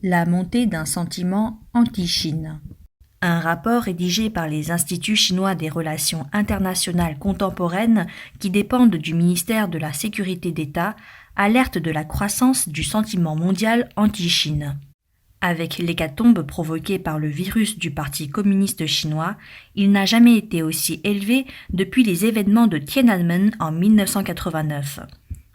La montée d'un sentiment anti-Chine. Un rapport rédigé par les Instituts chinois des relations internationales contemporaines qui dépendent du ministère de la Sécurité d'État alerte de la croissance du sentiment mondial anti-Chine. Avec l'hécatombe provoquée par le virus du Parti communiste chinois, il n'a jamais été aussi élevé depuis les événements de Tiananmen en 1989.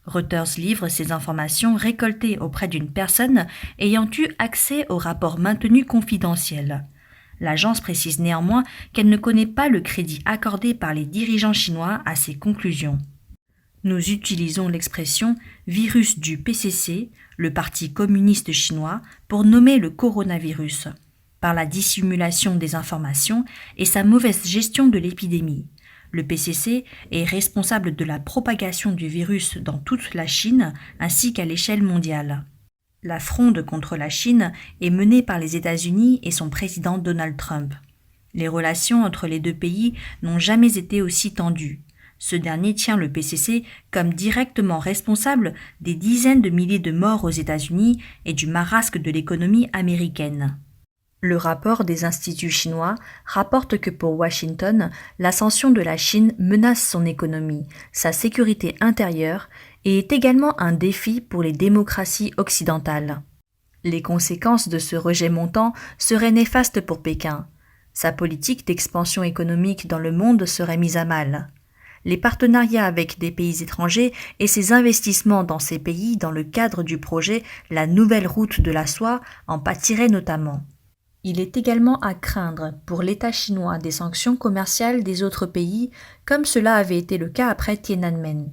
Reuters livre ces informations récoltées auprès d'une personne ayant eu accès aux rapports maintenus confidentiels. L'agence précise néanmoins qu'elle ne connaît pas le crédit accordé par les dirigeants chinois à ces conclusions. Nous utilisons l'expression « virus du PCC », le Parti communiste chinois, pour nommer le coronavirus, par la dissimulation des informations et sa mauvaise gestion de l'épidémie. Le PCC est responsable de la propagation du virus dans toute la Chine ainsi qu'à l'échelle mondiale. La fronde contre la Chine est menée par les États-Unis et son président Donald Trump. Les relations entre les deux pays n'ont jamais été aussi tendues. Ce dernier tient le PCC comme directement responsable des dizaines de milliers de morts aux États-Unis et du marasme de l'économie américaine. Le rapport des instituts chinois rapporte que pour Washington, l'ascension de la Chine menace son économie, sa sécurité intérieure et est également un défi pour les démocraties occidentales. Les conséquences de ce rejet montant seraient néfastes pour Pékin. Sa politique d'expansion économique dans le monde serait mise à mal. Les partenariats avec des pays étrangers et ses investissements dans ces pays dans le cadre du projet La Nouvelle Route de la Soie en pâtiraient notamment. Il est également à craindre pour l'État chinois des sanctions commerciales des autres pays, comme cela avait été le cas après Tiananmen.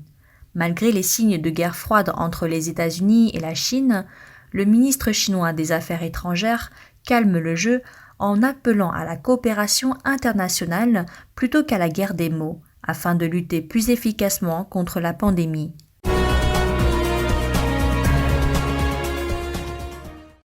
Malgré les signes de guerre froide entre les États-Unis et la Chine, le ministre chinois des Affaires étrangères calme le jeu en appelant à la coopération internationale plutôt qu'à la guerre des mots, afin de lutter plus efficacement contre la pandémie.